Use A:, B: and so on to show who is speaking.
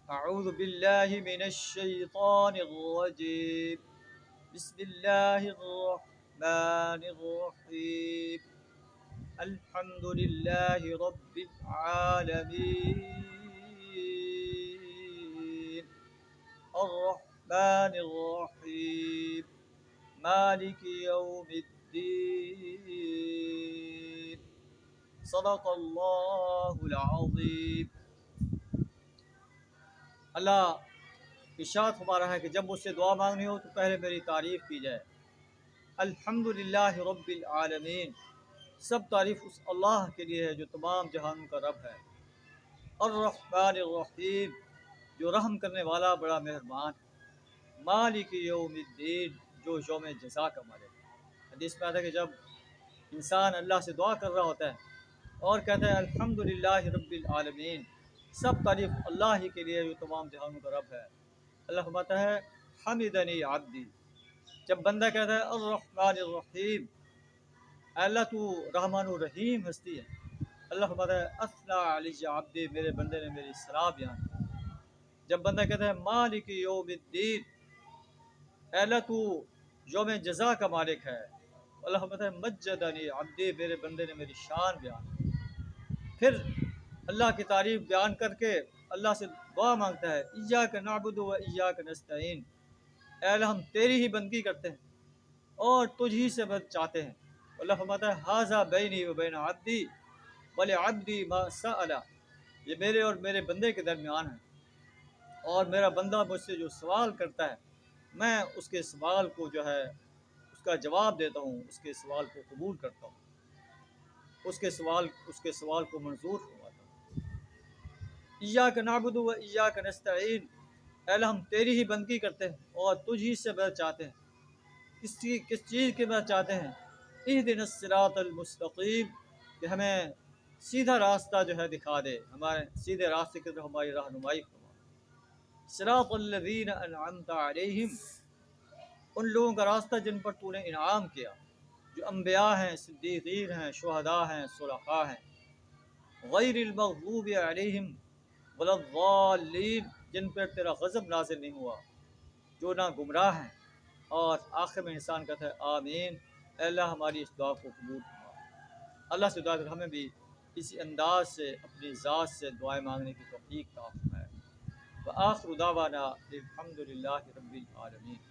A: أعوذ بالله من الشيطان الرجيم. بسم الله الرحمن الرحيم. الحمد لله رب العالمين الرحمن الرحيم مالك يوم الدين. صدق اللہ العظیم. اللہ ارشاد فرما رہا ہے کہ جب مجھ سے دعا مانگنی ہو تو پہلے میری تعریف کی جائے. الحمدللہ رب العالمین، سب تعریف اس اللہ کے لیے ہے جو تمام جہانوں کا رب ہے. الرحمن الرحیم، جو رحم کرنے والا بڑا مہربان. مالک یوم الدین، جو یوم جزا کا مالک. حدیث میں آتا ہے کہ جب انسان اللہ سے دعا کر رہا ہوتا ہے اور کہتا ہے الحمدللہ رب العالمین، سب تعریف اللہ ہی کے لیے جو تمام جہانوں کا رب ہے. اللہ فرماتا ہے حمدنی عبدی. جب بندہ کہتا ہے الرحمن الرحیم، اے اللہ تو رحمان الرحیم ہستی ہے، اللہ فرماتا ہے اثنا علی عبدی، میرے بندے نے میری صلاح بیان کی. جب بندہ کہتا ہے مالک یوم الدین، اے اللہ تو یوم جزا کا مالک ہے، اللہ فرماتا ہے مجدنی عبدی، میرے بندے نے میری شان بیان کی. پھر اللہ کی تعریف بیان کر کے اللہ سے دعا مانگتا ہے ایاک نعبد و ایاک نستعین، اے اللہ ہم تیری ہی بندگی کرتے ہیں اور تجھ ہی سے مدد چاہتے ہیں. اللہ فرماتا ہے ھذا بینی و بین عبدی ولعبدی ما سأل، یہ میرے اور میرے بندے کے درمیان ہے، اور میرا بندہ مجھ سے جو سوال کرتا ہے میں اس کے سوال کو جو ہے اس کا جواب دیتا ہوں، اس کے سوال کو قبول کرتا ہوں، اس کے سوال کو منظور فرماتا ہوں. ایاک نعبد و ایاک نستعین، اے اللہ ہم تیری ہی بندگی کرتے ہیں اور تجھ ہی سے مدد چاہتے ہیں. کس چیز کی مدد چاہتے ہیں؟ اہدنا الصراط المستقیم، کہ ہمیں سیدھا راستہ جو ہے دکھا دے، ہمارے سیدھے راستے کی طرف ہماری رہنمائی فرما. صراط الذین انعمت علیہم، ان لوگوں کا راستہ جن پر تو نے انعام کیا، جو انبیاء ہیں، صدیقین ہیں، شہداء ہیں، صلحاء ہیں. غیر المغضوب علیہم ولا الضالین، جن پر تیرا غضب نازل نہیں ہوا، جو نہ گمراہ ہیں. اور آخر میں انسان کہتا ہے آمین، اے اللہ ہماری اس دعا کو قبول فرما. اللہ سے دعا کر ہمیں بھی اسی انداز سے اپنی ذات سے دعائیں مانگنے کی توفیق عطا فرمائے. وآخر دعوانا الحمدللہ رب العالمین.